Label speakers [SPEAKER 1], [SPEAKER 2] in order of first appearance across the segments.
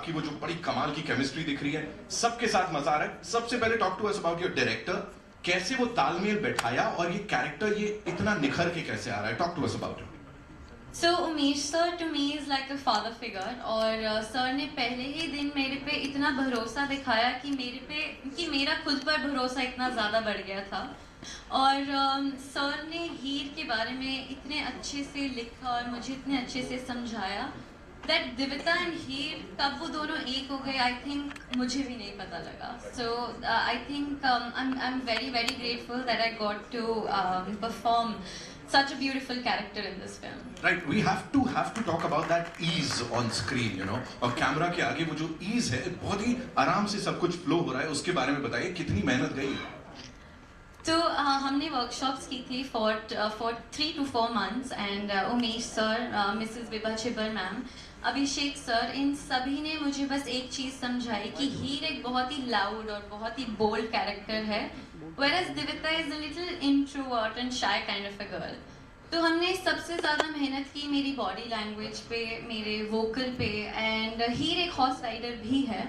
[SPEAKER 1] आपकी वो जो बड़ी कमाल की केमिस्ट्री दिख रही है, सबके साथ मजा आ रहा है। सबसे पहले talk to us about your director, कैसे वो तालमेल बैठाया और ये कैरेक्टर ये इतना निखर के कैसे आ रहा है? Talk to us about it.
[SPEAKER 2] So Umesh sir to me is like a father figure, और सर ने पहले ही दिन मेरे पे इतना भरोसा दिखाया कि मेरा खुद पर भरोसा इतना ज़्यादा बढ़ गया था। और सर ने हीर के बारे में इतने अच्छे से लिखा और मुझे इतने अच्छे से समझाया दैट दिविता एंड हीर कब वो दोनों एक हो गए, आई थिंक मुझे भी नहीं पता लगा। So I think I am very very grateful that I got to perform such a beautiful character in this film.
[SPEAKER 1] Right, we have to talk about that ease on screen, you know. और camera के आगे वो जो ease है, बहुत ही आराम से सब कुछ फ्लो हो रहा है, उसके बारे में बताइए कितनी मेहनत गई।
[SPEAKER 2] तो हमने वर्कशॉप्स की थी for 3 to 4 months, and Umesh sir, Mrs Vibha Chhibber ma'am, Abhishek sir, इन सभी ने मुझे बस एक चीज़ समझाई कि हीर एक बहुत ही लाउड और बहुत ही बोल्ड कैरेक्टर है, whereas Divita is a little introvert and shy kind of a girl. तो हमने सबसे ज़्यादा मेहनत की मेरी बॉडी लैंग्वेज पे, मेरे वोकल पे, एंड हीर एक हॉर्स राइडर भी है,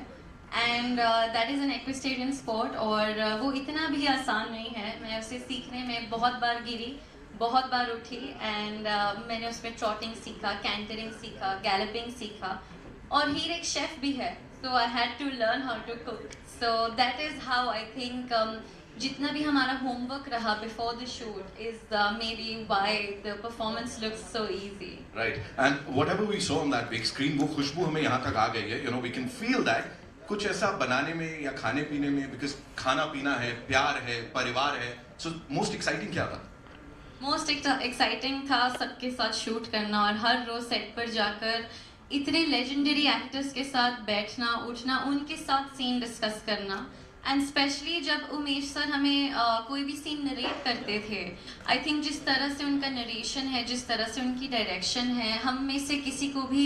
[SPEAKER 2] and that is an equestrian sport, और वो इतना भी आसान नहीं है। मैं उसे सीखने में बहुत बार गिरी, बहुत बार उठी, एंड मैंने उसमें ट्रॉटिंग सीखा, कैंटरिंग सीखा, गैलपिंग सीखा, और हीर एक शेफ भी है, so I had to learn how to cook. So that is how I think जितना भी हमारा होमवर्क रहा before the shoot is maybe why the performance looks so easy.
[SPEAKER 1] Right, and whatever we saw on that big screen, वो खुशबू हमें यहाँ तक आ गई है, you know, we can feel that कुछ ऐसा बनाने में या खाने पीने में, because खाना पीना है, प्यार है, परिवार है, so most exciting क्या था?
[SPEAKER 2] मोस्ट एक्साइटिंग था सबके साथ शूट करना, और हर रोज सेट पर जाकर इतने लेजेंडरी एक्टर्स के साथ बैठना उठना, उनके साथ सीन डिस्कस करना, एंड स्पेशली जब उमेश सर हमें कोई भी सीन नरेट करते थे, आई थिंक जिस तरह से उनका नरेशन है, जिस तरह से उनकी डायरेक्शन है, हम में से किसी को भी,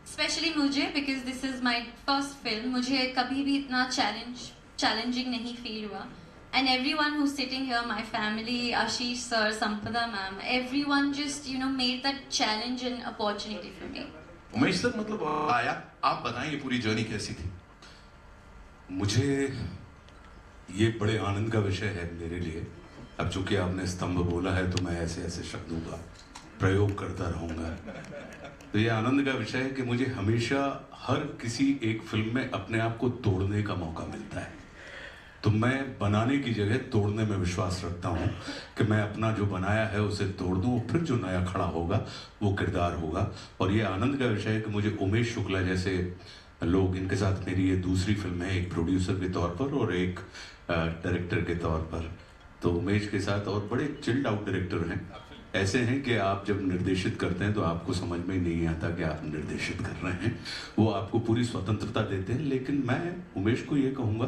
[SPEAKER 2] स्पेशली मुझे, because this is my first film, मुझे कभी भी इतना चैलेंजिंग नहीं फील हुआ। And everyone who's sitting here, my family, Ashish sir, Sampada ma'am, everyone just, you know, made that challenge and opportunity for me.
[SPEAKER 1] Umesh sir, मतलब आया, आप बताएं ये पूरी जर्नी कैसी थी?
[SPEAKER 3] मुझे ये बड़े आनंद का विषय है मेरे लिए। अब चूंकि आपने स्तंभ बोला है तो मैं ऐसे ऐसे शब्दों का प्रयोग करता रहूँगा। तो ये आनंद का विषय है कि मुझे हमेशा हर किसी एक फिल्म में अपने आप को तोड़ने का मौका मिलता है, तो मैं बनाने की जगह तोड़ने में विश्वास रखता हूँ कि मैं अपना जो बनाया है उसे तोड़ दूँ, फिर जो नया खड़ा होगा वो किरदार होगा। और ये आनंद का विषय है कि मुझे उमेश शुक्ला जैसे लोग, इनके साथ मेरी ये दूसरी फिल्म है, एक प्रोड्यूसर के तौर पर और एक डायरेक्टर के तौर पर। तो उमेश के साथ, और बड़े चिल्ड आउट डायरेक्टर हैं, ऐसे हैं कि आप जब निर्देशित करते हैं तो आपको समझ में ही नहीं आता कि आप निर्देशित कर रहे हैं, वो आपको पूरी स्वतंत्रता देते हैं। लेकिन मैं उमेश को ये कहूँगा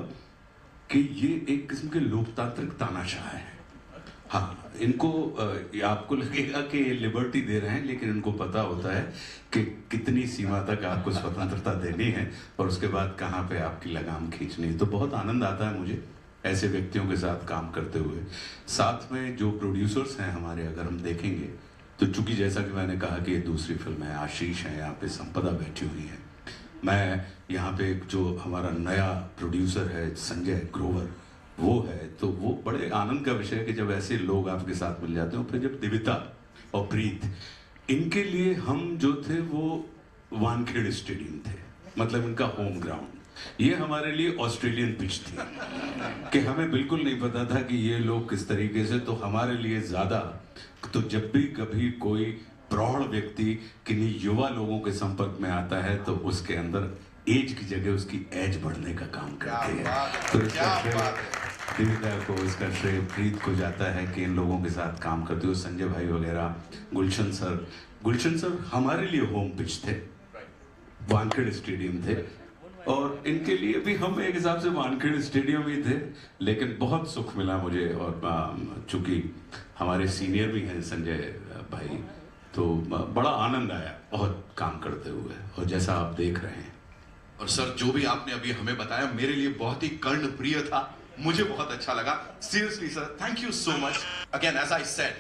[SPEAKER 3] कि ये एक किस्म के लोकतांत्रिक तानाशाह है। हाँ, इनको आपको लगेगा कि ये लिबर्टी दे रहे हैं, लेकिन इनको पता होता है कि कितनी सीमा तक आपको स्वतंत्रता देनी है और उसके बाद कहाँ पे आपकी लगाम खींचनी है। तो बहुत आनंद आता है मुझे ऐसे व्यक्तियों के साथ काम करते हुए। साथ में जो प्रोड्यूसर्स हैं हमारे, अगर हम देखेंगे तो चूंकि जैसा कि मैंने कहा कि ये दूसरी फिल्म है, आशीष है यहाँ पे, संपदा बैठी हुई है, मैं यहाँ पे जो हमारा नया प्रोड्यूसर है संजय ग्रोवर, वो है। तो वो बड़े आनंद का विषय है कि जब ऐसे लोग आपके साथ मिल जाते हैं। फिर जब दिविता और प्रीत, इनके लिए हम जो थे वो वानखेड़े स्टेडियम थे, मतलब इनका होम ग्राउंड। ये हमारे लिए ऑस्ट्रेलियन पिच थी कि हमें बिल्कुल नहीं पता था कि ये लोग किस तरीके से, तो हमारे लिए ज़्यादा, तो जब भी कभी कोई प्रौढ़ व्यक्ति किन्हीं युवा लोगों के संपर्क में आता है तो उसके अंदर एज की जगह उसकी एज बढ़ने का काम करती है। तो इसका श्रेय दिविता को, इसका श्रेय प्रीत को जाता है कि इन लोगों के साथ काम करते हुए, संजय भाई वगैरह, गुलशन सर हमारे लिए होम पिच थे, वानखेड़े स्टेडियम थे, और इनके लिए भी हम एक हिसाब से वानखेड़े स्टेडियम ही थे। लेकिन बहुत सुख मिला मुझे, और चूंकि हमारे सीनियर भी हैं संजय भाई, तो बड़ा आनंद आया बहुत काम करते हुए, और जैसा आप देख रहे हैं।
[SPEAKER 1] और सर, जो भी आपने अभी हमें बताया मेरे लिए बहुत ही कर्णप्रिय था, मुझे बहुत अच्छा लगा। Seriously sir, thank you so much. Again as I said,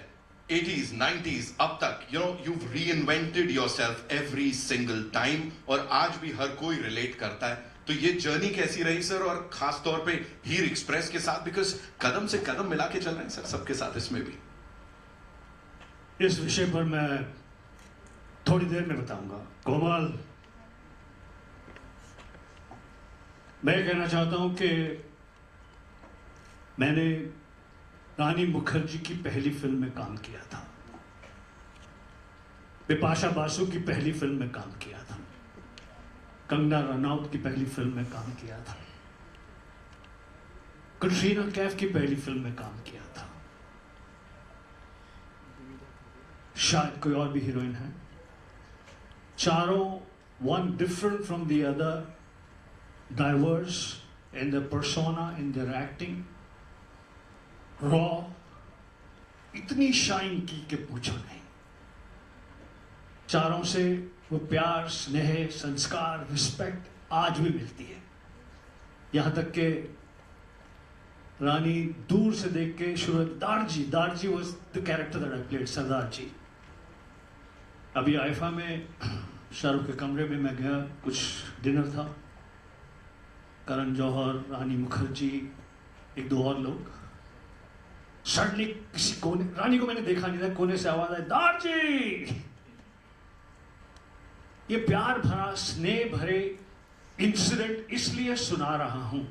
[SPEAKER 1] 80s 90s अब तक you've reinvented yourself every single time और आज भी हर कोई रिलेट करता है. तो ये जर्नी कैसी रही सर, और खास तौर पे हीर एक्सप्रेस के साथ, बिकॉज कदम से कदम मिला के चल रहे हैं सर सबके साथ इसमें भी.
[SPEAKER 4] इस विषय पर मैं थोड़ी देर में बताऊंगा. कोमल, मैं कहना चाहता हूं कि मैंने रानी मुखर्जी की पहली फिल्म में काम किया था, बिपाशा बासु की पहली फिल्म में काम किया था, कंगना रनौत की पहली फिल्म में काम किया था, कटरीना कैफ की पहली फिल्म में काम किया था, शायद कोई और भी हीरोइन है. चारों one different from the other, diverse in their persona, in their acting, raw, इतनी शाइन की कि पूछो नहीं. चारों से वो प्यार, स्नेह, संस्कार, रिस्पेक्ट आज भी मिलती है. यहाँ तक कि रानी दूर से देख के शुरू, दारजी was the character that I played, सरदार जी. अभी आइफा में शाहरुख के कमरे में मैं गया, कुछ डिनर था, करण जौहर, रानी मुखर्जी, एक दो और लोग. सडनली किसी कोने, रानी को मैंने देखा नहीं था, कोने से आवाज आई, दारजी. ये प्यार भरा, स्नेह भरे इंसिडेंट इसलिए सुना रहा हूं,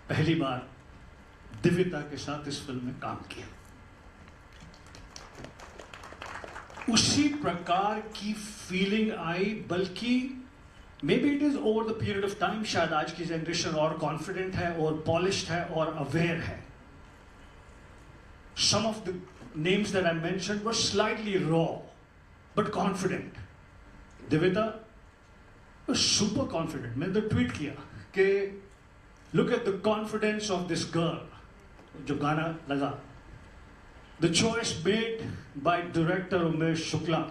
[SPEAKER 4] पहली बार दिव्यता के साथ इस फिल्म में काम किया. उसी प्रकार की फीलिंग आई, बल्कि Maybe it is over the period of time, शायद आज की जनरेशन और कॉन्फिडेंट है और पॉलिश्ड है और अवेयर है. Some of the names that I mentioned were slightly raw, but confident. दिव्यता was super confident. मैंने तो ट्वीट किया कि look at the confidence of this girl. जो गाना लगा, the choice made by director Umesh Shukla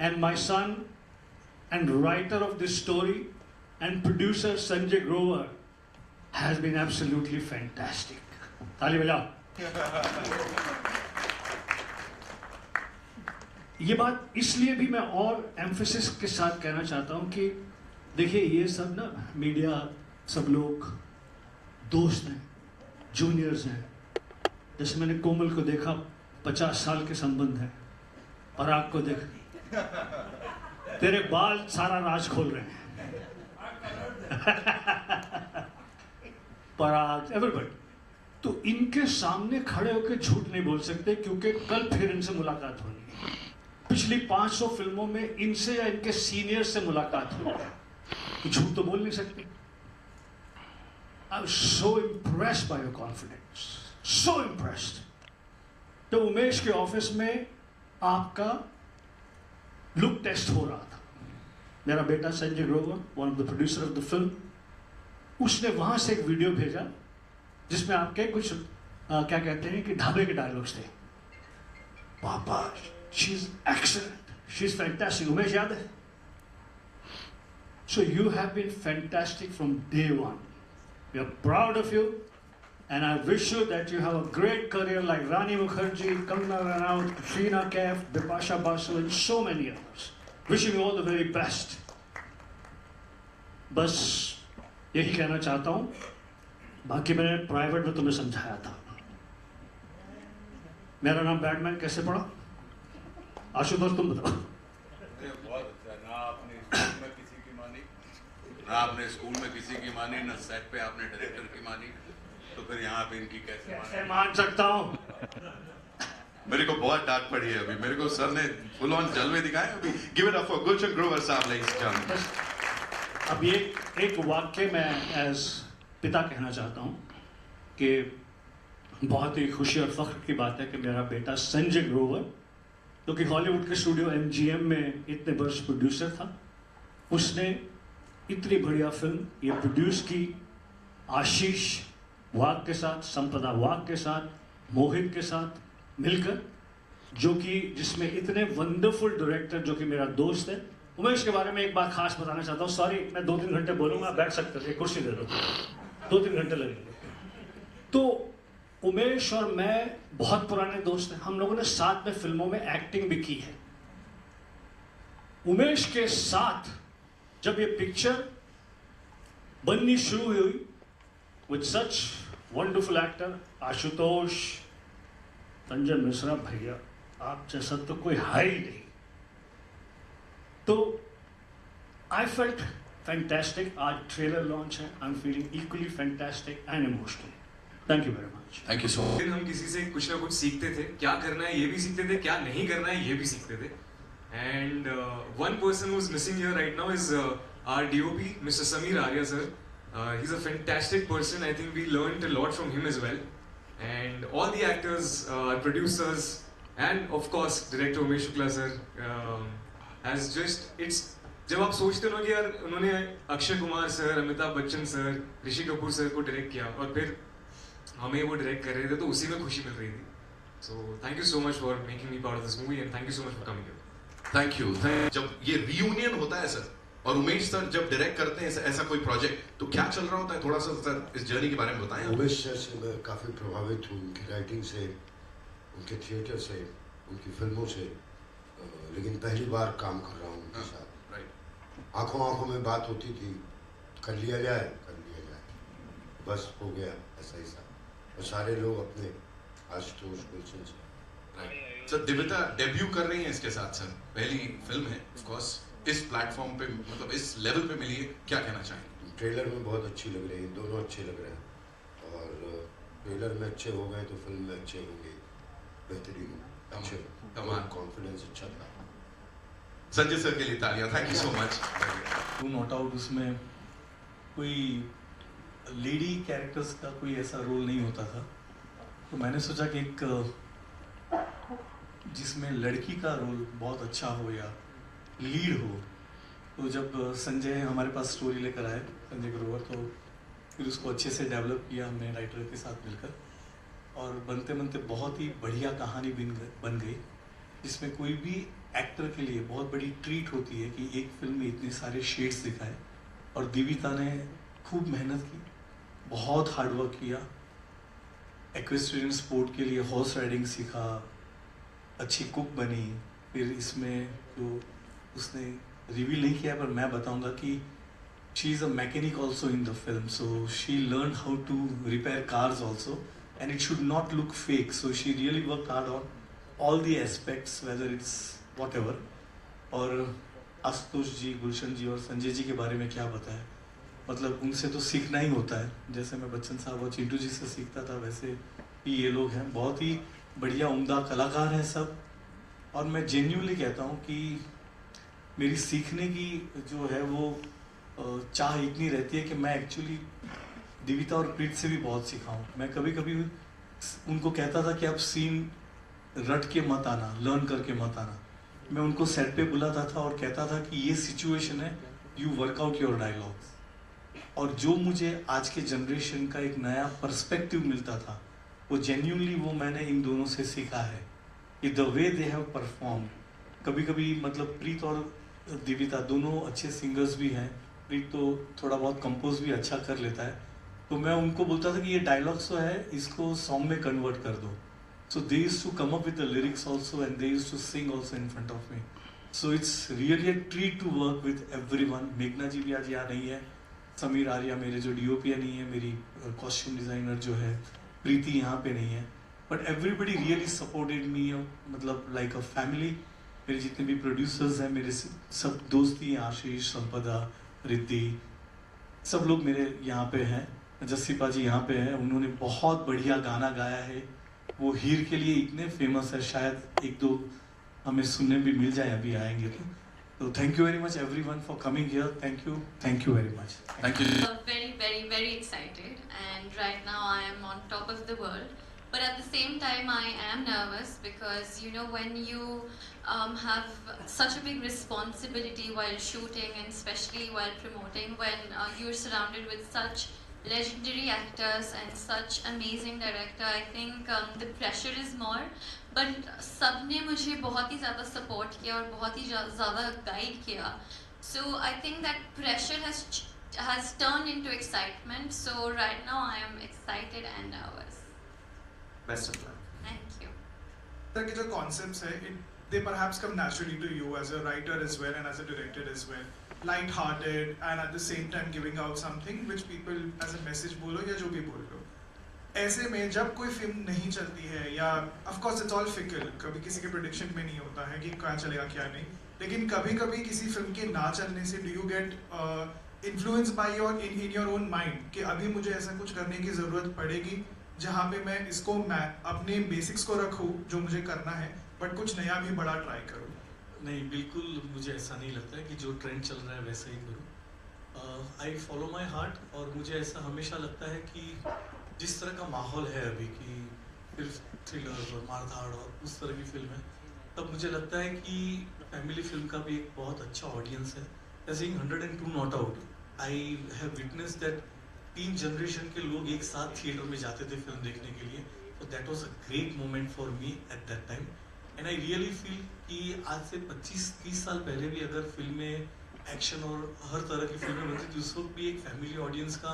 [SPEAKER 4] and my son and writer of this story and producer Sanjay Grover has been absolutely fantastic. ताली बजाओ. ये बात इसलिए भी मैं और एम्फेसिस के साथ कहना चाहता हूं कि देखिए, ये सब ना मीडिया, सब लोग दोस्त हैं, जूनियर्स हैं. जैसे मैंने कोमल को देखा, 50 साल के संबंध है. पराग को देख, तेरे बाल सारा राज खोल रहे हैं. पराग, एवरीबॉडी. तो इनके सामने खड़े होकर झूठ नहीं बोल सकते, क्योंकि कल फिर इनसे मुलाकात होनी है. पिछली 500 फिल्मों में इनसे या इनके सीनियर से मुलाकात हुई है, तो झूठ तो बोल नहीं सकते. I was so impressed by your confidence, so impressed. तो उमेश के ऑफिस में आपका लुक टेस्ट हो रहा था. मेरा बेटा Sanjay Grover, one of the producer of the film, उसने वहां से एक वीडियो भेजा जिसमें आपके कुछ क्या कहते हैं कि ढाबे के डायलॉग्स थे. पापा, she is excellent, she is fantastic. Umesh याद है? So you have been fantastic from day one. We are proud of you and I wish you that you have a great career like Rani Mukherjee, Kangana Ranaut, Katrina Kaif, Bipasha Basu and so many others. Wishing you all the very best. बस यही कहना चाहता हूँ. बाकी मैंने private में तुम्हें समझाया था. मेरा नाम बैटमैन कैसे पड़ा? आशुतोष तुम बताओ.
[SPEAKER 3] बहुत अच्छा. ना आपने स्कूल में किसी की मानी, ना आपने स्कूल में किसी की मानी, ना सेट पे आपने डायरेक्टर की मानी, तो फिर यहाँ पे इनकी कैसे
[SPEAKER 4] मान सकता हूँ?
[SPEAKER 1] मेरे को बहुत डांट पड़ी है अभी. मेरे को सर ने फुल ऑन जलवे दिखाए अभी. Give it up for Gulshan Grover साहब, लेडीज एंड जेंटलमैन.
[SPEAKER 4] अब ये एक वाक्य मैं एज पिता कहना चाहता हूँ कि बहुत ही खुशी और फख्र की बात है कि मेरा बेटा संजय ग्रोवर, जो कि हॉलीवुड के स्टूडियो MGM में इतने वर्ष प्रोड्यूसर था, उसने इतनी बढ़िया फिल्म ये प्रोड्यूस की. आशीष वाघ के साथ, संपदा वाघ के साथ, मोहित के साथ मिलकर, जो कि जिसमें इतने वंडरफुल डायरेक्टर, जो कि मेरा दोस्त है. उमेश के बारे में एक बात खास बताना चाहता हूँ. सॉरी, मैं 2-3 घंटे बोलूँगा, बैठ सकते थे, कुर्सी दे दो, 2-3 घंटे लगेंगे. तो उमेश और मैं बहुत पुराने दोस्त हैं, हम लोगों ने साथ में फिल्मों में एक्टिंग भी की है। उमेश के साथ जब ये पिक्चर बननी शुरू हुई with such wonderful actor Ashutosh, Sanjay Mishra, भैया आप जैसा तो कोई है ही नहीं, तो आई फेल्ट फैंटास्टिक। आज ट्रेलर लॉन्च है, I am feeling equally fantastic and emotional. Thank you very much.
[SPEAKER 1] Thank you so much.
[SPEAKER 5] दिन हम किसी से कुछ ना कुछ सीखते थे, क्या करना है ये भी सीखते थे, क्या नहीं करना है ये भी सीखते थे। And one person who is missing here right now is our DOP mister Sameer Arya sir. He is a fantastic person, I think we learned a lot from him as well. And all the actors, producers and of course director Umesh Shukla sir has just, it's, जब आप सोचते हो कि यार उन्होंने Akshay Kumar sir, Amitabh Bachchan sir, Rishi Kapoor sir को direct किया और फिर हमें वो डायरेक्ट कर रहे थे, तो उसी में खुशी मिल रही थी। So thank you so much for making me part of this movie and thank you so much for coming here.
[SPEAKER 1] Thank you. जब ये रियूनियन होता है सर, और उमेश सर जब डायरेक्ट करते हैं ऐसा कोई प्रोजेक्ट, तो क्या चल रहा होता है, थोड़ा सा सर इस जर्नी के बारे में बताएं।
[SPEAKER 6] उमेश सर से मैं काफ़ी प्रभावित हूँ, उनकी राइटिंग से, उनके थिएटर से, उनकी फिल्मों से, लेकिन पहली बार काम कर रहा हूँ उनके साथ। आंखों आंखों में बात होती थी, कर लिया जाए, बस हो गया, ऐसा ही सा। और सारे लोग अपने आशुतोष गुलशन से।
[SPEAKER 1] सर दिव्यता डेब्यू कर रही हैं इसके साथ सर, पहली फिल्म है ऑफ कोर्स, इस प्लेटफॉर्म पे, मतलब इस लेवल पे मिली है, क्या कहना चाहेंगे?
[SPEAKER 6] ट्रेलर में बहुत अच्छी लग रही है, दोनों अच्छे लग रहे हैं, और ट्रेलर में अच्छे हो गए तो फिल्म में अच्छे होंगे, बेहतरीन, अच्छे, कॉन्फिडेंस अच्छा था।
[SPEAKER 1] संजय सर के लिए तालियां, thank you so much.
[SPEAKER 7] Two not out, उसमें कोई लेडी कैरेक्टर्स का कोई ऐसा रोल नहीं होता था, तो मैंने सोचा कि एक जिसमें लड़की का रोल बहुत अच्छा हो या लीड हो, तो जब संजय हमारे पास स्टोरी लेकर आए, संजय ग्रोवर, तो फिर उसको अच्छे से डेवलप किया हमने राइटर के साथ मिलकर, और बनते बनते बहुत ही बढ़िया कहानी बन गई, जिसमें कोई भी एक्टर के लिए बहुत बड़ी ट्रीट होती है कि एक फिल्म में इतने सारे शेड्स दिखाए। और दिविता ने खूब मेहनत की, बहुत हार्डवर्क किया, एक्वेस्ट्रियन स्पोर्ट के लिए हॉर्स राइडिंग सीखा, अच्छी कुक बनी। फिर इसमें जो उसने रिवील नहीं किया, पर मैं बताऊंगा कि she is a mechanic also in the film, so she learn how to repair cars also, and it should not look fake, so she really work hard on all the aspects, whether it's whatever। और आशुतोष जी, गुलशन जी और संजय जी के बारे में क्या बताएं, मतलब उनसे तो सीखना ही होता है। जैसे मैं बच्चन साहब और चिंटू जी से सीखता था, वैसे ही ये लोग हैं, बहुत ही बढ़िया उम्दा कलाकार हैं सब। और मैं जेन्युइनली कहता हूँ कि मेरी सीखने की जो है वो चाह इतनी रहती है कि मैं एक्चुअली दिविता और प्रीत से भी बहुत सीखा हूँ। मैं कभी कभी उनको कहता था कि आप सीन रट के मत आना, लर्न करके मत आना। मैं उनको सेट पे बुलाता था और कहता था कि ये सिचुएशन है, यू वर्कआउट योर डायलॉग्स। और जो मुझे आज के जनरेशन का एक नया पर्सपेक्टिव मिलता था, वो जेन्युइनली वो मैंने इन दोनों से सीखा है कि the way they have perform. कभी कभी मतलब प्रीत और दिविता दोनों अच्छे सिंगर्स भी हैं, प्रीत तो थोड़ा बहुत कंपोज भी अच्छा कर लेता है, तो मैं उनको बोलता था कि ये डायलॉग्स तो है, इसको सॉन्ग में कन्वर्ट कर दो। So they used to come up with the lyrics also, and they used to sing also in front of me. So it's really a treat to work with everyone. मेघना जी भी आज यहाँ नहीं है, समीर आर्या मेरे जो DOP नहीं है, मेरी कॉस्ट्यूम डिज़ाइनर जो है प्रीति यहाँ पे नहीं है, but everybody really supported me, मतलब like a family। मेरे जितने भी प्रोड्यूसर्स हैं, मेरे सब दोस्त ही, आशीष, संपदा, रिद्धि, सब लोग मेरे यहाँ पे हैं। जस्सीपा जी यहाँ पे हैं, उन्होंने बहुत बढ़िया गाना गाया है, वो हीर के लिए इतने फेमस है, शायद एक दो हमें सुनने भी मिल जाए अभी आएंगे तो thank you very much everyone for coming here. Thank you very much.
[SPEAKER 1] Thank you.
[SPEAKER 2] Very excited, and right now I am on top of the world, but at the same time I am nervous because you know when you have such a big responsibility while shooting and especially while promoting, when you're surrounded with such legendary actors and such amazing director, I think the pressure is more, but सबने मुझे बहुत ही ज़्यादा support किया और बहुत ही ज़्यादा guide किया, so I think that pressure has turned into excitement, so right now I am excited and nervous.
[SPEAKER 8] Best of luck.
[SPEAKER 2] Thank you.
[SPEAKER 9] तरह के जो कॉन्सेप्ट्स है they perhaps come naturally to you as a writer as well and as a director as well, light-hearted and at the same time giving out something which people as a message बोलो या जो भी बोल लो। ऐसे में जब कोई film नहीं चलती है या of course it's all fickle, कभी किसी के prediction में नहीं होता है कि क्या चलेगा क्या नहीं, लेकिन कभी कभी किसी फिल्म के ना चलने से do you get influenced by your in your own mind कि अभी मुझे ऐसा कुछ करने की ज़रूरत पड़ेगी जहाँ पे मैं इसको मैं अपने बेसिक्स को रखूँ जो मुझे करना है बट कुछ नया भी बड़ा ट्राई करूँ?
[SPEAKER 7] नहीं, बिल्कुल मुझे ऐसा नहीं लगता है कि जो ट्रेंड चल रहा है वैसा ही करूँ। आई फॉलो माई हार्ट और मुझे ऐसा हमेशा लगता है कि जिस तरह का माहौल है अभी कि सिर्फ थ्रिलर और मारधाड़ और उस तरह की फिल्म है, तब मुझे लगता है कि फैमिली फिल्म का भी एक बहुत अच्छा ऑडियंस है। जैसे 102 not out, I have witness that 3 generation के लोग एक साथ थिएटर में जाते थे फिल्म देखने के लिए, तो that was a great moment for me at that time and I really feel कि आज से 25-30 साल पहले भी अगर फिल्में एक्शन और हर तरह की फिल्में बनती थी, उस वक्त भी एक फैमिली ऑडियंस का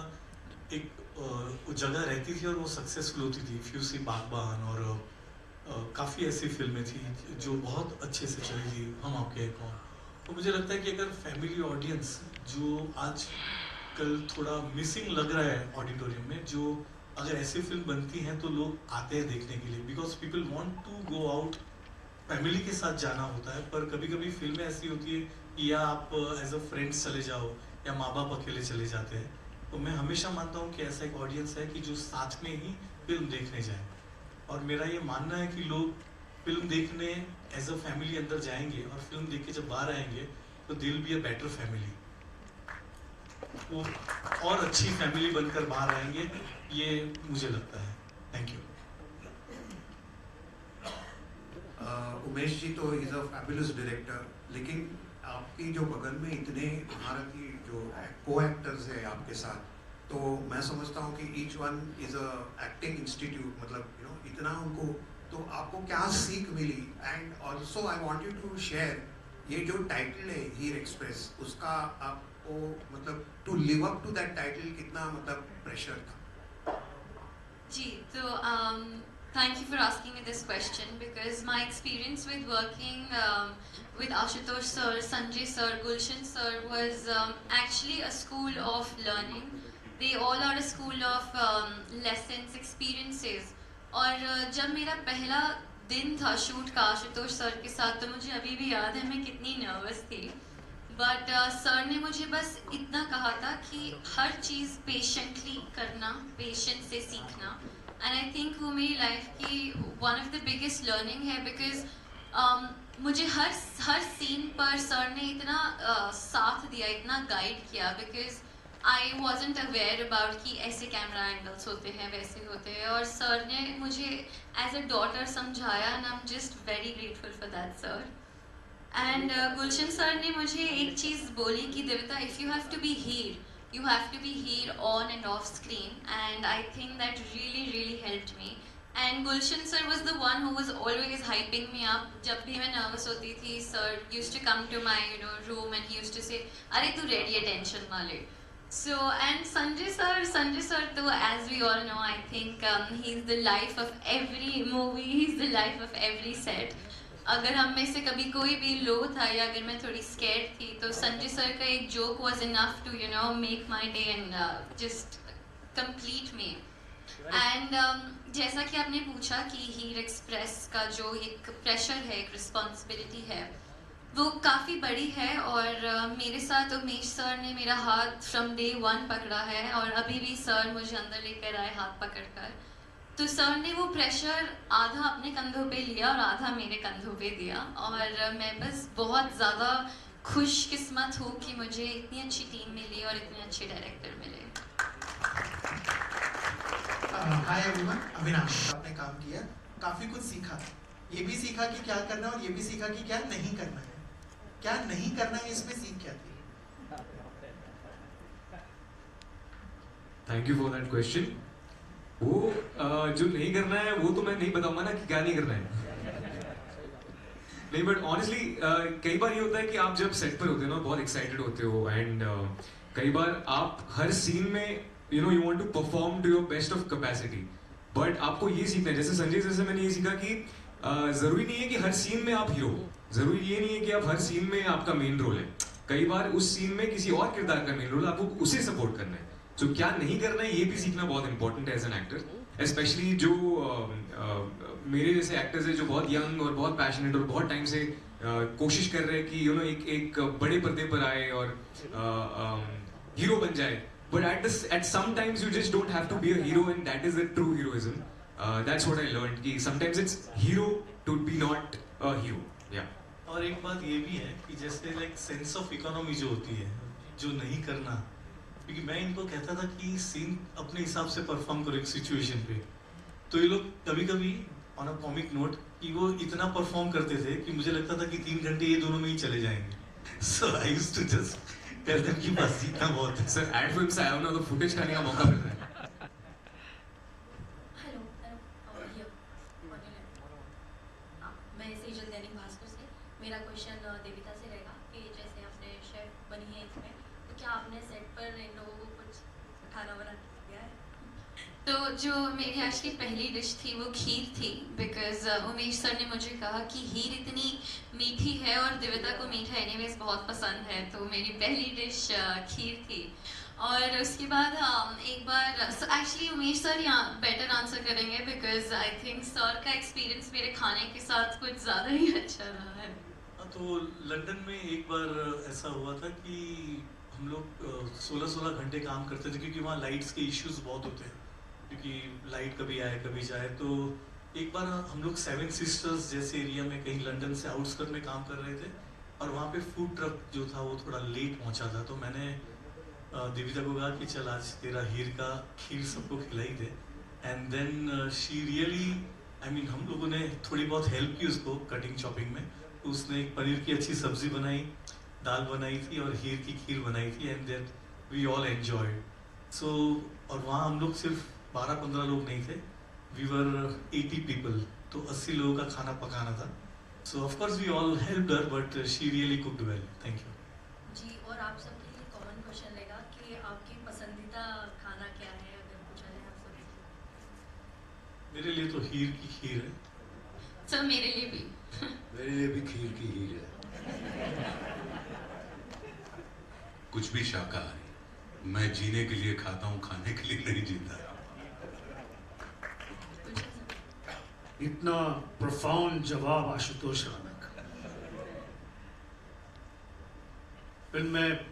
[SPEAKER 7] एक जगह रहती थी और वो सक्सेसफुल होती थी। इफ यू सी बागबान और काफ़ी ऐसी फिल्में थी जो बहुत अच्छे से चली थी, हम आपके कौन। तो मुझे लगता है कि अगर फैमिली ऑडियंस जो आज कल थोड़ा मिसिंग लग रहा है ऑडिटोरियम में, जो अगर ऐसी फिल्म बनती हैं तो लोग आते हैं देखने के लिए, because people want to go out, family के साथ जाना होता है, पर कभी कभी फिल्में ऐसी होती है कि या आप एज अ फ्रेंड्स चले जाओ या माँ बाप अकेले चले जाते हैं। तो मैं हमेशा मानता हूँ कि ऐसा एक ऑडियंस है कि जो साथ में ही फिल्म देखने जाए, और मेरा ये मानना है कि लोग फिल्म देखने एज अ फैमिली अंदर जाएंगे और फिल्म देख के जब बाहर आएंगे तो दिल बी अ बेटर फैमिली, वो और अच्छी फैमिली बनकर बाहर आएंगे, ये मुझे लगता है। Thank you.
[SPEAKER 10] उमेश जी तो इज अ फैबुलस डायरेक्टर, लेकिन आपकी जो बगल में इतने भारतीय जो को एक्टर्स है आपके साथ, तो मैं समझता हूँ कि each one is a acting institute, मतलब यू नो इतना उनको, तो आपको क्या सीख मिली? And also I want you to share, ये जो टाइटल है हीर एक्सप्रेस, उसका आपको मतलब to live up to that title कितना मतलब प्रेशर था?
[SPEAKER 2] जी, तो thank you for asking me this question because my experience with working with Ashutosh sir, Sanjay sir, Gulshan sir was actually a school of learning. They all are a school of lessons, experiences. और जब मेरा पहला दिन था shoot का Ashutosh sir के साथ, तो मुझे अभी भी याद है मैं कितनी नर्वस थी, बट सर ने मुझे बस इतना कहा था कि हर चीज़ पेशेंटली करना, पेशेंस से सीखना। एंड आई थिंक वो मेरी लाइफ की one of the biggest learning है, बिकॉज मुझे हर सीन पर सर ने इतना साथ दिया, इतना गाइड किया, because I wasn't aware about कि ऐसे कैमरा एंगल्स होते हैं, वैसे होते हैं, और सर ने मुझे एज अ डॉटर समझाया and I am just very grateful for that sir. And Gulshan sir ने मुझे एक चीज़ बोली कि Devita, if you have to be here, you have to be here on and off screen, and I think that really helped me. And Gulshan sir was the one who was always hyping me up. जब भी मैं nervous होती थी, sir used to come to my room and he used to say, अरे तू ready है, tension ना ले। So and Sanjay sir तो as we all know, I think he's the life of every movie, he's the life of every set. अगर हम में से कभी कोई भी लो था या अगर मैं थोड़ी स्कैर्ड थी, तो संजय सर का एक joke was enough to make my day and just complete me. And जैसा कि आपने पूछा कि हीर एक्सप्रेस का जो एक प्रेशर है, एक रिस्पॉन्सिबिलिटी है, वो काफ़ी बड़ी है, और मेरे साथ उमेश सर ने मेरा हाथ फ्रॉम डे 1 पकड़ा है, और अभी भी सर मुझे अंदर लेकर आए हाथ पकड़कर। तो सर ने वो प्रेशर आधा अपने कंधों पे लिया और आधा मेरे कंधों पे दिया, और मैं बस बहुत ज़्यादा खुशकिस्मत हूँ कि मुझे इतनी अच्छी टीम मिली और इतने अच्छे डायरेक्टर मिले।
[SPEAKER 11] Hi everyone, Avinash. आपने काम किया, काफ़ी कुछ सीखा, ये भी सीखा कि क्या करना है और ये भी सीखा कि क्या नहीं करना है। क्या नहीं करना है, इसमें सीख क्या थी?
[SPEAKER 5] Thank you for that question. वो जो नहीं करना है वो तो मैं नहीं बताऊंगा ना कि क्या नहीं करना है। नहीं, बट ऑनेस्टली कई बार ये होता है कि आप जब सेट पर होते हो ना, बहुत एक्साइटेड होते हो, एंड कई बार आप हर सीन में you want to perform to your best of capacity, but आपको ये सीखना है, जैसे संजय जैसे मैंने ये सीखा कि जरूरी नहीं है कि हर सीन में आप हीरो हो, जरूरी ये नहीं है कि आप हर सीन में आपका मेन रोल है। कई बार उस सीन में किसी और किरदार का मेन रोल है, आपको उसे सपोर्ट करना है। तो क्या नहीं करना है ये भी सीखना बहुत इंपॉर्टेंट है एज एन एक्टर, स्पेशली जो मेरे जैसे एक्टर्स है जो बहुत यंग और बहुत पैशनेट और बहुत टाइम से कोशिश कर रहे हैं कि एक बड़े पर्दे पर आए और हीरो बन जाए। But at some times you just don't have to be a hero, and that is the true heroism. That's what I learned कि sometimes it's hero to be not a hero. Yeah.
[SPEAKER 7] और एक बात ये भी है कि जैसे like sense of economy जो होती है, जो नहीं करना, क्योंकि मैं इनको कहता था कि सीन अपने हिसाब से परफॉर्म करो एक सिचुएशन पे, तो ये लोग कभी कभी ऑन अ कॉमिक नोट कि वो इतना परफॉर्म करते थे कि मुझे लगता था कि 3 घंटे ये दोनों में ही चले जाएंगे। So I used to just tell them कि बस इतना बहुत है।
[SPEAKER 5] सर एड फिल्म से आया हूं ना, तो फुटेज खाने का मौका मिल रहा है।
[SPEAKER 8] हेलो मैं सेजल दैनिक भास्कर से। मेरा क्वेश्चन देविता से रहेगा कि जैसे आपने शेफ बनी है इसमें, तो क्या आपने सेट पर इन लोगों को कुछ खाना बना के दिया है?
[SPEAKER 2] तो जो मेरी आज की पहली डिश थी वो खीर थी, बिकॉज उमेश सर ने मुझे कहा कि हीर इतनी मीठी है और देविता को मीठा एनीवेज बहुत पसंद है, तो मेरी पहली डिश खीर थी। और उसके बाद एक बार एक्चुअली उमेश सर यहाँ बेटर आंसर करेंगे, बिकॉज आई थिंक सर का एक्सपीरियंस मेरे खाने के साथ कुछ ज़्यादा ही अच्छा रहा है।
[SPEAKER 7] तो लंदन में एक बार ऐसा हुआ था कि हम लोग 16-16 घंटे काम करते थे, क्योंकि वहाँ लाइट्स के इश्यूज बहुत होते हैं, क्योंकि लाइट कभी आए कभी जाए। तो एक बार हम लोग 7 सिस्टर्स जैसे एरिया में कहीं लंदन से आउटस्कर्ट में काम कर रहे थे, और वहाँ पे फूड ट्रक जो था वो थोड़ा लेट पहुँचा था। तो मैंने देविता को कहा कि चल आज तेरा हीर का खीर सबको खिलाई दे। And then she really, I mean हम लोगों ने थोड़ी बहुत हेल्प की उसको कटिंग चॉपिंग में। तो उसने एक पनीर की अच्छी सब्जी बनाई, दाल बनाई थी और हीर की खीर बनाई थी, and then we all enjoyed. So और वहाँ हम लोग सिर्फ 12-15 लोग नहीं थे, वी वर 80 पीपल, तो 80 लोगों का खाना पकाना था। So of course we all helped her, but she really cooked well. Thank you
[SPEAKER 8] जी, और आप सबके लिए कॉमन क्वेश्चन रहेगा कि आपकी पसंदीदा खाना क्या है, अगर पूछा जाए आपसे?
[SPEAKER 7] मेरे लिए तो हीर की खीर है।
[SPEAKER 2] सर मेरे लिए भी
[SPEAKER 6] मेरे लिए भी खीर की हीर है।
[SPEAKER 3] कुछ भी शाकाहारी, मैं जीने के लिए खाता हूँ, खाने के लिए नहीं जीता।
[SPEAKER 4] इतना प्रोफाउंड जवाब आशुतोष राणा का। फिल्म में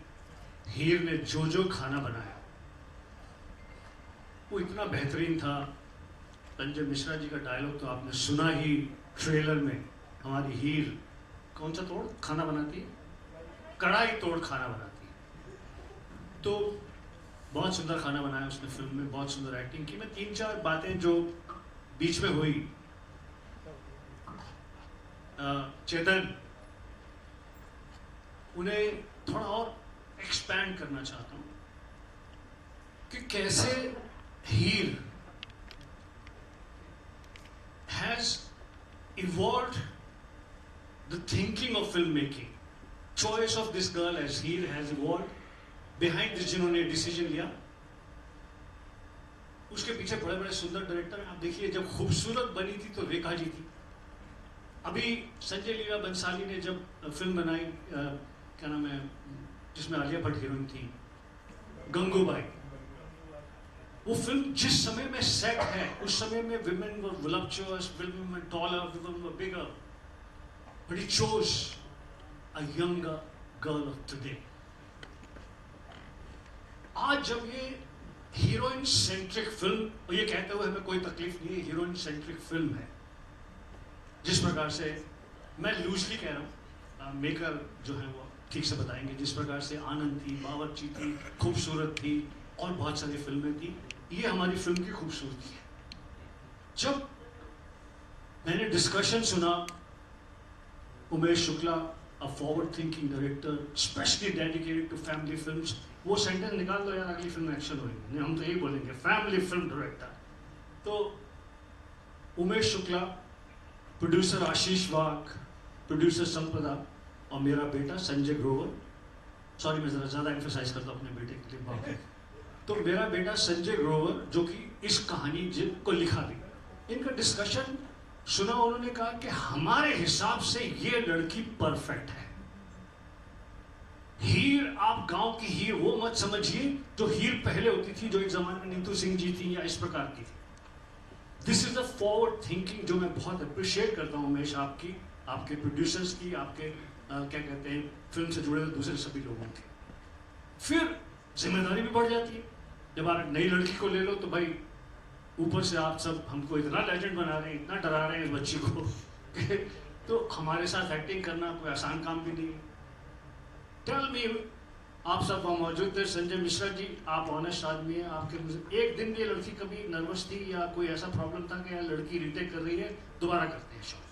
[SPEAKER 4] हीर ने जो खाना बनाया वो इतना बेहतरीन था। संजय मिश्रा जी का डायलॉग तो आपने सुना ही ट्रेलर में। हमारी हीर कौन सा तोड़ खाना बनाती है, कढ़ाई तोड़ खाना बनाती है। तो बहुत सुंदर खाना बनाया उसने फिल्म में, बहुत सुंदर एक्टिंग की। मैं 3-4 बातें जो बीच में हुई, चेतन उन्हें थोड़ा और एक्सपैंड करना चाहता हूं कि कैसे Heer has evolved the thinking of film making. Choice of this girl as Heer has evolved behind this, जिन्होंने डिसीजन लिया। उसके पीछे बड़े बड़े सुंदर डायरेक्टर हैं। आप देखिए, जब खूबसूरत बनी थी तो रेखा जी थी। अभी संजय लीला बंसाली ने जब फिल्म बनाई, क्या नाम है, जिसमें आलिया भट्ट हीरोइन थी, गंगूबाई, वो फिल्म जिस समय में सेट है उस समय में women were voluptuous, women were taller, women were bigger, but he chose a younger girl of today. आज जब ये हीरोइन सेंट्रिक फिल्म, और ये कहते हुए हमें कोई तकलीफ नहीं है, हीरोइन सेंट्रिक फिल्म है, जिस प्रकार से, मैं लूजली कह रहा हूँ, मेकर जो है वो ठीक से बताएंगे, जिस प्रकार से आनंद थी, बावर्ची थी, खूबसूरत थी और बहुत सारी फिल्में थी, ये हमारी फिल्म की खूबसूरती है। जब मैंने डिस्कशन सुना, Umesh Shukla, a forward thinking director, specially dedicated to family films, वो सेंटेंस निकाल दो यार, अगली फिल्म में एक्शन होगी, नहीं हम तो यही बोलेंगे, फैमिली फिल्म डायरेक्टर। तो उमेश शुक्ला, प्रोड्यूसर आशीष वाघ, प्रोड्यूसर संपदा और मेरा बेटा संजय ग्रोवर। सॉरी मैं ज़रा ज़्यादा एम्फेसाइज करता हूँ अपने बेटे के लिए, बाकी तो मेरा बेटा संजय ग्रोवर जो कि इस कहानी को लिखा भी, इनका डिस्कशन सुना, उन्होंने कहा कि हमारे हिसाब से ये लड़की परफेक्ट है। हीर, आप गांव की हीर वो मत समझिए जो हीर पहले होती थी, जो एक जमाने में नीतू सिंह जी थी या इस प्रकार की थी। This is the forward thinking जो मैं बहुत अप्रिशिएट करता हूं उमेश, आपकी, आपके प्रोड्यूसर्स की, आपके क्या कहते हैं फिल्म से जुड़े दूसरे सभी लोगों की। फिर जिम्मेदारी भी बढ़ जाती है। जब आप नई लड़की को ले लो तो भाई ऊपर से आप सब हमको इतना लेजेंड बना रहे हैं, इतना डरा रहे हैं इस बच्ची को तो हमारे साथ एक्टिंग करना कोई आसान काम भी नहीं है। टेल मी, आप सब वहाँ मौजूद थे, संजय मिश्रा जी, आप ऑनेस्ट आदमी हैं, आपके एक दिन ये लड़की कभी नर्वस थी या कोई ऐसा प्रॉब्लम था कि यार लड़की रीटेक कर रही है, दोबारा करते हैं शॉट?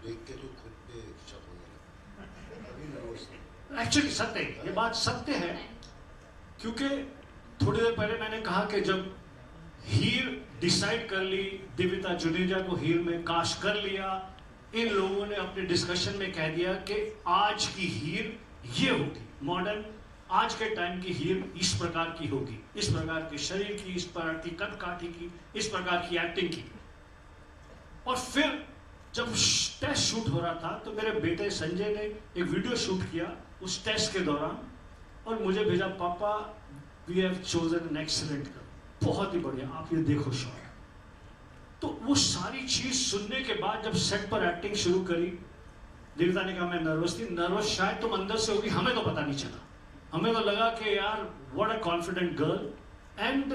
[SPEAKER 6] देख के तो खुद पे शक होने लगा, अभी नर्वस था।
[SPEAKER 4] एक्चुअली सत्य है, ये बात सत्य है, क्योंकि थोड़ी देर पहले मैंने कहा कि जब हीर डिसाइड कर ली, देविता जुनेजा को हीर में कास्ट कर लिया, इन लोगों ने अपने डिस्कशन में कह दिया कि आज की हीर ये होगी, मॉडर्न आज के टाइम की हीर इस प्रकार की होगी, इस प्रकार के शरीर की, इस प्रकार की कद काठी की, इस प्रकार की एक्टिंग की। और फिर जब टेस्ट शूट हो रहा था तो मेरे बेटे संजय ने एक वीडियो शूट किया उस टेस्ट के दौरान और मुझे भेजा, पापा we have chosen an excellent girl, बहुत ही बढ़िया, आप ये देखो शॉट। तो वो सारी चीज सुनने के बाद जब सेट पर एक्टिंग शुरू करी, देविता ने कहा मैं नर्वस थी। नर्वस शायद तुम अंदर से होगी, हमें तो पता नहीं चला, हमें तो लगा कि यार what a confident girl, and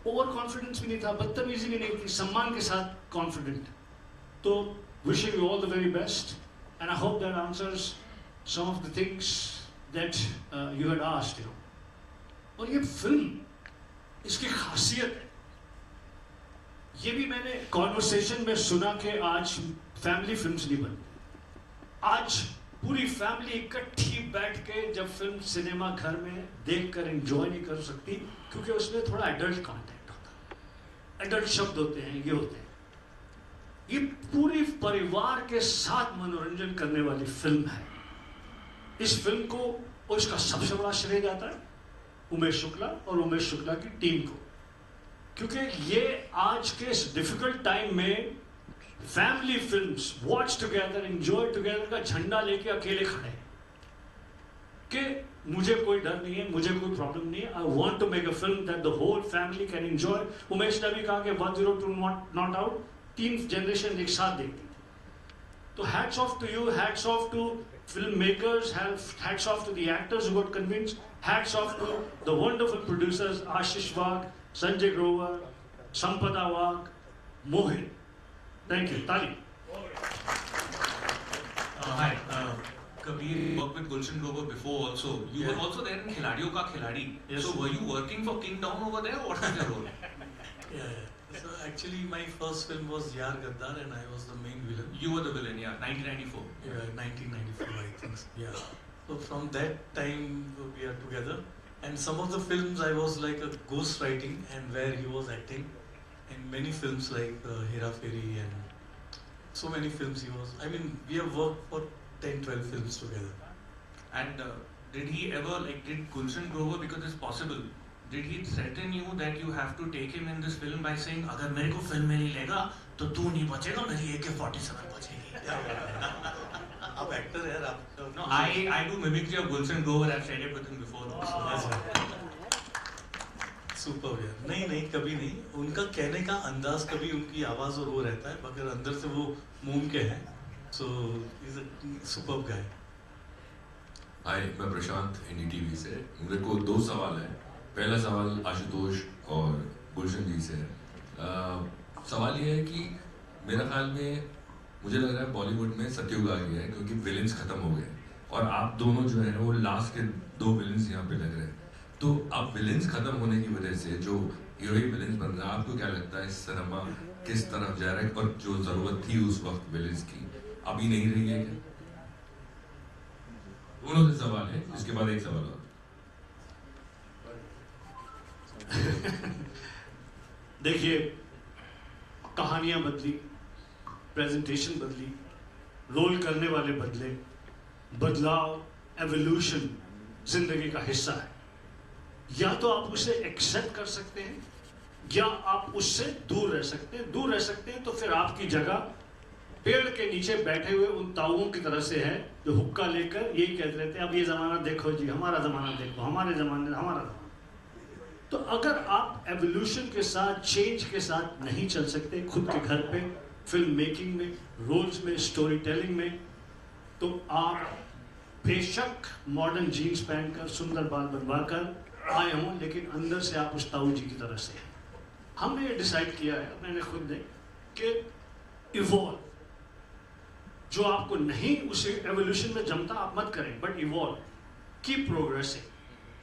[SPEAKER 4] over confidence भी नहीं था, बदतमीजी भी नहीं थी, सम्मान के साथ कॉन्फिडेंट। तो wishing you all the very best and I hope that answers some of the things that you had asked, you know. और ये फिल्म, इसकी खासियत है, ये भी मैंने कॉन्वर्सेशन में सुना कि आज फैमिली फिल्म्स नहीं बनती, आज पूरी फैमिली इकट्ठी बैठ के जब फिल्म सिनेमा घर में देखकर एंजॉय नहीं कर सकती क्योंकि उसमें थोड़ा एडल्ट कंटेंट होता है, एडल्ट शब्द होते हैं, ये होते हैं। ये पूरी परिवार के साथ मनोरंजन करने वाली फिल्म है। इस फिल्म को और इसका सबसे बड़ा श्रेय जाता है उमेश शुक्ला और उमेश शुक्ला की टीम को, क्योंकि ये आज के इस डिफिकल्ट टाइम में family films, watch together, enjoy together का झंडा लेके अकेले खड़े हैं कि मुझे कोई डर नहीं है, मुझे कोई प्रॉब्लम नहीं है, I want to make a film that the whole family can enjoy. Umesh ने भी कहा कि 102 नॉट आउट 3 जनरेशन एक साथ देखती थी। तो hats off to you, hats off to film makers, hats off to the actors who got convinced, hats off to the wonderful producers Ashish Wagh, Sanjay Grover, Sampada Wagh, Mohit. Thank you. Tali.
[SPEAKER 12] Hi. Kabir worked with Gulshan Grover before also. You were also there in Khiladiyon Ka Khiladi.
[SPEAKER 7] Yes.
[SPEAKER 12] So were you working for King Dawn over there? What was your role?
[SPEAKER 7] Yeah. So actually, my first film was Yaar Gaddar, and I was the main villain.
[SPEAKER 12] You were the villain, yeah. 1994.
[SPEAKER 7] Yeah, 1994, I think. So, yeah. So from that time we are together, and some of the films I was like a ghost writing, and where he was acting. In many films like Hera Fairy and so many films he was. I mean, we have worked for 10-12 films together.
[SPEAKER 12] And did he ever, like, did Gulshan Grover, because it's possible, did he threaten you that you have to take him in this film by saying, अगर मेरे को film में नहीं लेगा तो तू नहीं बचेगा, मेरी AK-47 बचेगी?
[SPEAKER 7] आप एक्टर यार, आप.
[SPEAKER 12] No, I do mimicry of Gulshan Grover. I've said it with him before.
[SPEAKER 7] Super यार, नहीं कभी नहीं, उनका कहने का अंदाज, कभी उनकी आवाज और वो रहता है, मगर अंदर से वो मूम के हैं, सो इज अ सुपर गाय।
[SPEAKER 13] हाय, मैं प्रशांत NDTV से। मेरे को 2 सवाल है। पहला सवाल आशुतोष और गुलशन जी से है। सवाल ये है कि मेरा ख्याल में मुझे लग रहा है बॉलीवुड में सतयुग आ गया है, क्योंकि विलेंस खत्म हो गए और आप दोनों जो है वो लास्ट के 2 विलेंस यहाँ पे लग रहे हैं। तो अब विलेंस खत्म होने की वजह से जो हीरोइन विलेंस बन रहा है, आपको क्या लगता है सिनेमा किस तरफ जा रहा है, और जो जरूरत थी उस वक्त विलेंस की अभी नहीं रही है क्या? दोनों से सवाल है, इसके बाद एक सवाल और।
[SPEAKER 4] देखिए, कहानियां बदली, प्रेजेंटेशन बदली, रोल करने वाले बदले, बदलाव, एवोल्यूशन जिंदगी का हिस्सा है। या तो आप उसे एक्सेप्ट कर सकते हैं या आप उससे दूर रह सकते हैं। दूर रह सकते हैं तो फिर आपकी जगह पेड़ के नीचे बैठे हुए उन ताऊओं की तरह से है जो हुक्का लेकर यही कहते रहते हैं, अब ये ज़माना देखो जी, हमारा ज़माना देखो, हमारे ज़माने हमारा ज़माना। तो अगर आप एवोल्यूशन के साथ, चेंज के साथ नहीं चल सकते खुद के घर पे, फिल्म मेकिंग में, रोल्स में, स्टोरी टेलिंग में, तो आप बेशक मॉडर्न जीन्स पहनकर सुंदर बाल बनवाकर आए हों, लेकिन अंदर से आप उस ताऊ जी की तरह से हैं। हमने ये डिसाइड किया है, मैंने खुद ने, कि इवॉल्व, जो आपको नहीं उस एवोल्यूशन में जमता आप मत करें, बट इवॉल्व, कीप प्रोग्रेसिंग।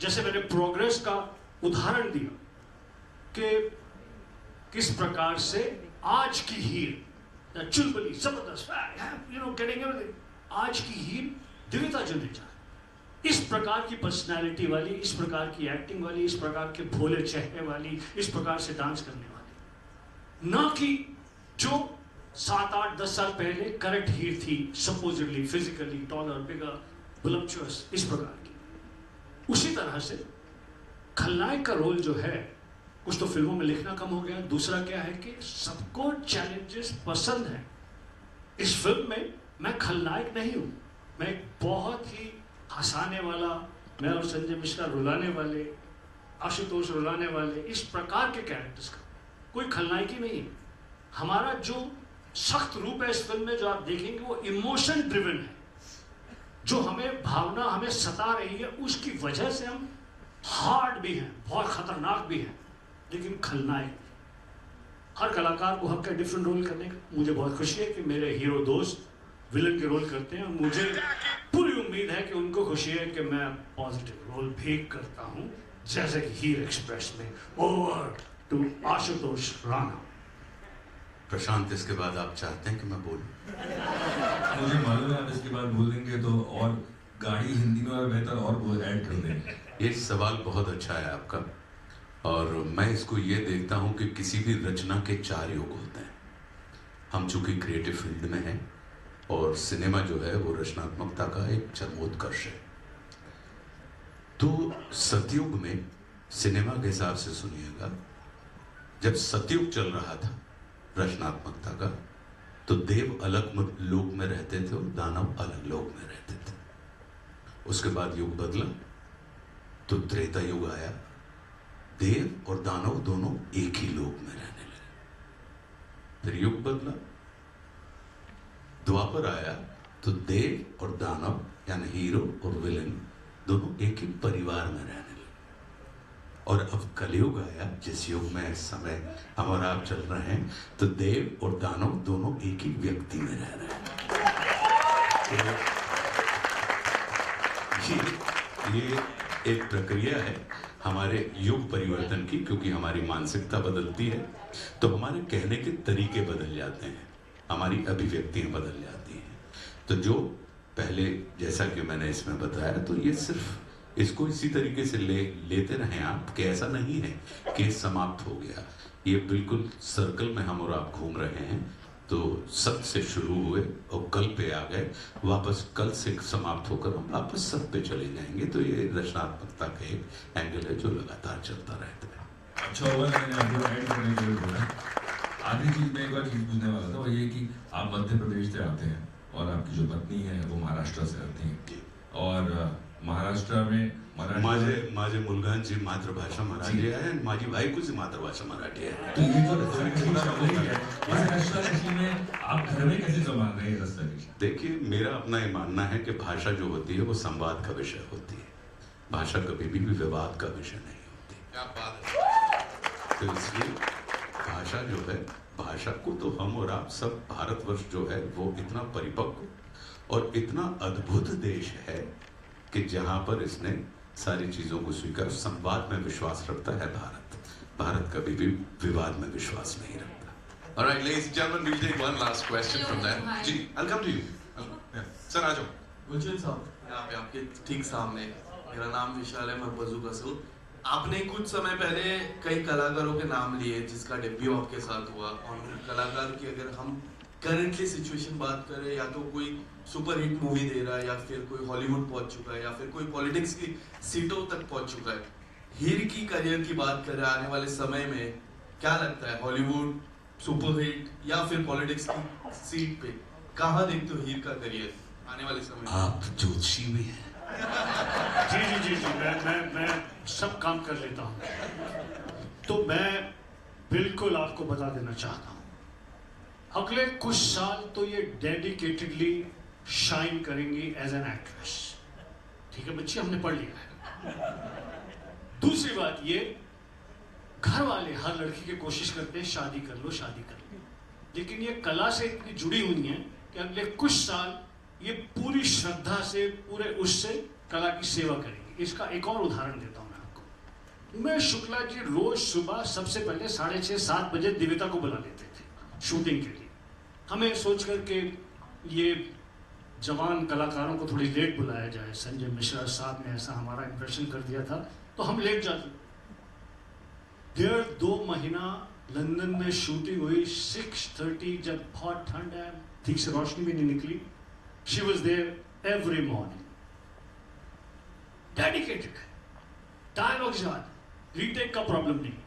[SPEAKER 4] जैसे मैंने प्रोग्रेस का उदाहरण दिया कि किस प्रकार से आज की हीर, चुलबुली, जबरदस्त, गेटिंग एवरीथिंग, आज की हीर दिव्यता जुनेजा, इस प्रकार की पर्सनालिटी वाली, इस प्रकार की एक्टिंग वाली, इस प्रकार के भोले चेहरे वाली, इस प्रकार से डांस करने वाली, ना कि जो 7, 8, 10 साल पहले करेक्ट हीर थी, सपोजिटली फिजिकली टॉलर, बिगर, वोलुप्चुअस, इस प्रकार की। उसी तरह से खलनायक का रोल जो है, कुछ तो फिल्मों में लिखना कम हो गया, दूसरा क्या है कि सबको चैलेंजेस पसंद है। इस फिल्म में मैं खलनायक नहीं हूं, मैं एक बहुत ही हंसाने वाला, मैं और संजय मिश्रा रुलाने वाले, आशुतोष रुलाने वाले, इस प्रकार के कैरेक्टर्स का कोई खलनायक ही नहीं है। हमारा जो सख्त रूप है इस फिल्म में, जो आप देखेंगे, वो इमोशन ड्रिवन है। जो हमें भावना हमें सता रही है, उसकी वजह से हम हार्ड भी हैं, बहुत खतरनाक भी हैं, लेकिन खलनायक। हर कलाकार को हक है डिफरेंट रोल करने का। मुझे बहुत खुशी है कि मेरे हीरो दोस्त विलन के रोल करते हैं, और मुझे पूरी उम्मीद है कि उनको खुशी है कि मैं पॉजिटिव रोल भी करता हूं, जैसे कि हीर एक्सप्रेस में। Over to Ashutosh Rana.
[SPEAKER 3] प्रशांत, इसके बाद आप चाहते हैं कि मैं बोलूं?
[SPEAKER 13] मुझे मालूम है आप इसके बाद बोल देंगे तो और गाड़ी हिंदी में और बेहतर और वो ऐड कर देंगे।
[SPEAKER 3] ये सवाल बहुत अच्छा है आपका, और मैं इसको ये देखता हूँ कि किसी भी रचना के 4 युग होते हैं। हम चूंकि क्रिएटिव फील्ड में हैं, और सिनेमा जो है वो रचनात्मकता का एक चरमोत्कर्ष है। तो सतयुग में सिनेमा के हिसाब से सुनिएगा, जब सतयुग चल रहा था रचनात्मकता का, तो देव अलग लोक में रहते थे और दानव अलग लोक में रहते थे। उसके बाद युग बदला तो त्रेता युग आया, देव और दानव दोनों एक ही लोक में रहने लगे। फिर युग बदला, द्वापर आया तो देव और दानव यानी हीरो और विलेन दोनों एक ही परिवार में रहने लगे। और अब कलयुग आया, जिस युग में इस समय हम और आप चल रहे हैं, तो देव और दानव दोनों एक ही व्यक्ति में रह रहे हैं। तो ये एक प्रक्रिया है हमारे युग परिवर्तन की, क्योंकि हमारी मानसिकता बदलती है तो हमारे कहने के तरीके बदल जाते हैं, हमारी अभिव्यक्तियां बदल जाती हैं। तो जो पहले, जैसा कि मैंने इसमें बताया, तो ये सिर्फ इसको इसी तरीके से लेते रहें आप, कि ऐसा नहीं है कि समाप्त हो गया। ये बिल्कुल सर्कल में हम और आप घूम रहे हैं। तो सत से शुरू हुए और कल पे आ गए, वापस कल से समाप्त होकर हम वापस सत पे चले जाएंगे। तो ये रचनात्मकता का एक एंगल है जो लगातार चलता रहता है।
[SPEAKER 13] अच्छा हुआ मैंने आपको ऐड करने के लिए बोला। आधी चीज मैं एक बार चीज पूछने वाला था, वो ये कि आप मध्य प्रदेश से आते हैं और आपकी जो पत्नी है वो महाराष्ट्र से आती है, और महाराष्ट्र में
[SPEAKER 3] माझे मुलगांची मातृभाषा मराठी आहे आणि माझी बायकोची मातृभाषा मराठी आहे।
[SPEAKER 13] तो ये तो रस्ता में आप घर में कैसे संभाल रहे हैं रस्ता?
[SPEAKER 3] देखिए, मेरा अपना ये मानना है कि भाषा जो होती है वो संवाद का विषय होती है, भाषा कभी भी विवाद का विषय नहीं होती।
[SPEAKER 1] क्या बात है।
[SPEAKER 3] तो इसलिए भाषा जो है, भाषा को तो हम और आप सब, भारतवर्ष जो है वो इतना परिपक्व और इतना अद्भुत देश है कि जहां पर इसने सारी चीजों को स्वीकार, संवाद में विश्वास रखता है। भारत कभी भी विवाद में विश्वास नहीं रखता।
[SPEAKER 1] All right, ladies and gentlemen, we'll take one last question from them. जी, I'll come to you. Sir आ जाओ।
[SPEAKER 7] गुलशन साहब, यहाँ पे आपके ठीक सामने, मेरा नाम विशाल है, मैं बजू कसूर। आपने कुछ समय पहले कई कलाकारों के नाम लिए जिसका डेब्यू आपके साथ हुआ, और उन कलाकार की अगर हम करंटली सिचुएशन बात करें, या तो कोई सुपर हिट मूवी दे रहा है, या फिर कोई हॉलीवुड पहुंच चुका है, या फिर कोई पॉलिटिक्स की सीटों तक पहुंच चुका है,
[SPEAKER 14] हीर की करियर की बात करें आने वाले समय में, क्या लगता है हॉलीवुड सुपरहिट या फिर पॉलिटिक्स की सीट पे कहाँ देखते हो हीर का करियर आने वाले समय में?
[SPEAKER 3] आप ज्योतिषी भी हैं।
[SPEAKER 4] जी जी जी जी, मैं सब काम कर लेता हूँ। तो मैं बिल्कुल आपको बता देना चाहता हूँ, अगले कुछ साल तो ये डेडिकेटेडली शाइन करेंगी एज एन एक्ट्रेस। ठीक है बच्ची, हमने पढ़ लिया है। दूसरी बात ये, घर वाले हर लड़की की कोशिश करते हैं शादी कर लो शादी कर लो, लेकिन ये कला से इतनी जुड़ी हुई हैं कि अगले कुछ साल ये पूरी श्रद्धा से, पूरे उससे कला की सेवा करेंगी। इसका एक और उदाहरण देता हूं मैं आपको। मैं शुक्ला जी रोज सुबह सबसे पहले 6:30-7 बजे दिव्यता को बुला लेते थे शूटिंग के लिए। हमें सोच करके ये जवान कलाकारों को थोड़ी लेट बुलाया जाए, संजय मिश्रा साहब ने ऐसा हमारा इंप्रेशन कर दिया था, तो हम लेट जाते। 1.5-2 महीना लंदन में शूटिंग हुई। 6:30 जब बहुत ठंड है, ठीक से रोशनी भी नहीं निकली, she was there every morning. Dedicated, dialogues याद, रीटेक का प्रॉब्लम नहीं,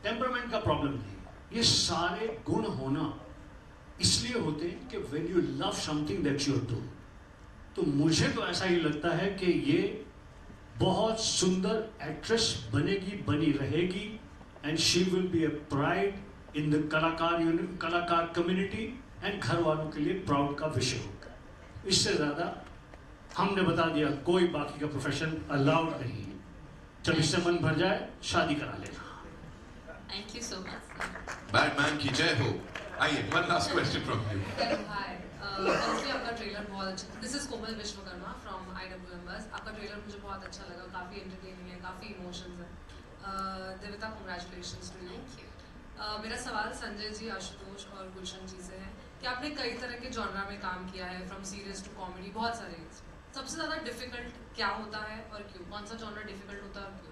[SPEAKER 4] टेम्परामेंट का प्रॉब्लम नहीं। ये सारे गुण होना इसलिए होते हैं कि when you love something that you do. तो मुझे तो ऐसा ही लगता है कि ये बहुत सुंदर एक्ट्रेस बनेगी, बनी रहेगी, and she will be a pride in the कलाकार कम्युनिटी, एंड घर वालों के लिए प्राउड का विषय होगा। इससे ज्यादा हमने बता दिया, कोई बाकी का प्रोफेशन अलाउड नहीं है। जब इससे मन भर जाए शादी करा लेना।
[SPEAKER 2] Thank you so much.
[SPEAKER 1] Batman की जय हो। आइए, one last question from you.
[SPEAKER 15] Hi, firstly आपका ट्रेलर बहुत अच्छा। This is Komal Vishwakarma from IWM बस। आपका ट्रेलर मुझे बहुत अच्छा लगा, काफ़ी एंटरटेनिंग है, काफ़ी इमोशंस है। Devita, congratulations to you. मेरा सवाल संजय जी, आशुतोष और गुलशन जी से है कि आपने कई तरह के जॉनरा में काम किया है, फ्रॉम सीरियस टू कॉमेडी, बहुत सारे। सबसे ज़्यादा डिफिकल्ट क्या होता है और क्यों? कौन सा जॉनरा डिफिकल्ट होता है और क्यों?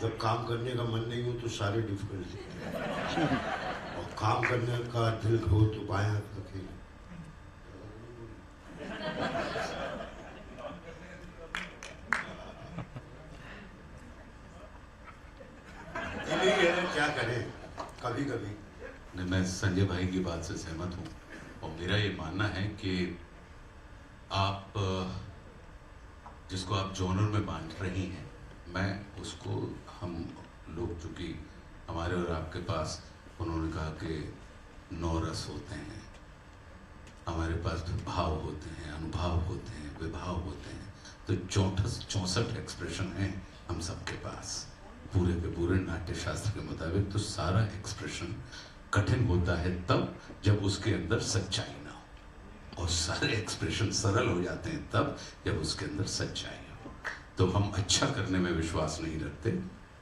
[SPEAKER 6] जब काम करने का मन नहीं हो तो सारे डिफिकल्ट दिखते हैं, और काम करने का दिल हो तो बायां रखें। क्या करें, कभी कभी।
[SPEAKER 3] नहीं, मैं संजय भाई की बात से सहमत हूँ, और मेरा ये मानना है कि आप जिसको आप जॉनर में बांट रही हैं, मैं उसको, हम लोग चूँकि हमारे और आपके पास, उन्होंने कहा कि 9 रस होते हैं, हमारे पास भाव होते हैं, अनुभव होते हैं, विभाव होते हैं, तो 64 एक्सप्रेशन हैं हम सबके पास पूरे के पूरे नाट्य शास्त्र के मुताबिक। तो सारा एक्सप्रेशन कठिन होता है तब जब उसके अंदर सच्चाई ना हो, और सारे एक्सप्रेशन सरल हो जाते हैं तब जब उसके अंदर सच्चाई हो। तो हम अच्छा करने में विश्वास नहीं रखते,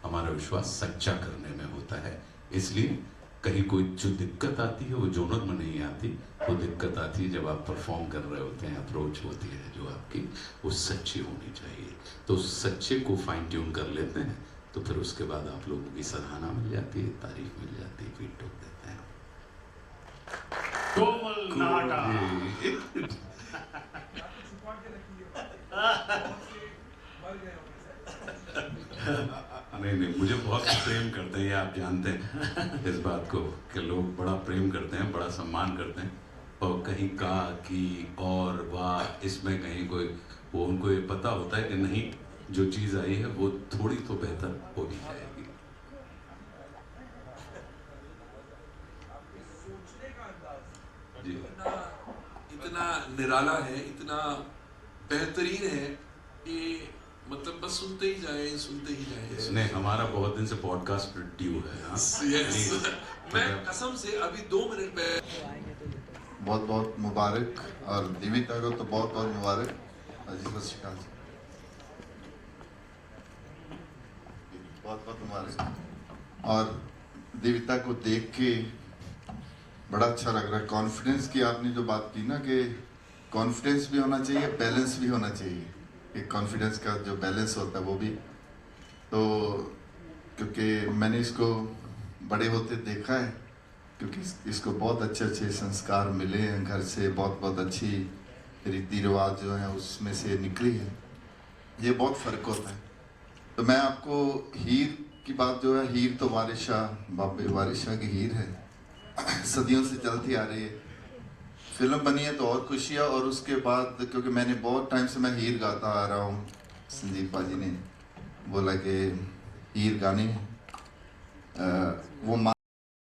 [SPEAKER 3] हमारा विश्वास सच्चा करने में होता है। इसलिए कहीं कोई जो दिक्कत आती है वो जोनर में नहीं आती, वो दिक्कत आती है जब आप परफॉर्म कर रहे होते हैं, अप्रोच होती है जो आपकी, वो सच्ची होनी चाहिए। तो सच्चे को फाइन ट्यून कर लेते हैं, तो फिर उसके बाद आप लोगों की सराहना मिल जाती है, तारीफ मिल जाती है, फीट ठोक देते हैं।
[SPEAKER 4] कोमल नाटा।
[SPEAKER 3] नहीं, मुझे बहुत प्रेम करते हैं, ये आप जानते हैं इस बात को, कि लोग बड़ा प्रेम करते हैं, बड़ा सम्मान करते हैं, और कहीं का की और वाह इसमें कहीं कोई, वो उनको ये पता होता है कि नहीं, जो चीज़ आई है वो थोड़ी तो बेहतर हो ही जाएगी। जी,
[SPEAKER 13] इतना निराला है, इतना बेहतरीन है कि मतलब बस सुनते ही जाए।
[SPEAKER 3] नहीं, हमारा बहुत दिन से पॉडकास्ट ड्यू है।
[SPEAKER 13] Yes. मैं कसम से अभी 2 मिनट पे
[SPEAKER 16] बहुत बहुत मुबारक, और देविता को तो बहुत बहुत मुबारक। बहुत बहुत मुबारक। और देविता को देख के बड़ा अच्छा लग रहा है। कॉन्फिडेंस की आपने जो बात की ना, कि कॉन्फिडेंस भी होना चाहिए, बैलेंस भी होना चाहिए। एक कॉन्फिडेंस का जो बैलेंस होता है वो भी, तो क्योंकि मैंने इसको बड़े होते देखा है, क्योंकि इसको बहुत अच्छे अच्छे संस्कार मिले हैं घर से, बहुत बहुत अच्छी रीति रिवाज जो है उसमें से निकली है। ये बहुत फ़र्क होता है। तो मैं आपको हीर की बात जो है, हीर तो वारिस शाह, बाबे वारिस शाह की हीर है, सदियों से चलती आ रही है। फिल्म बनी है तो और खुशी है। और उसके बाद क्योंकि मैंने बहुत टाइम से मैं हीर गाता आ रहा हूँ, संदीप पाजी ने बोला कि हीर गानी है, वो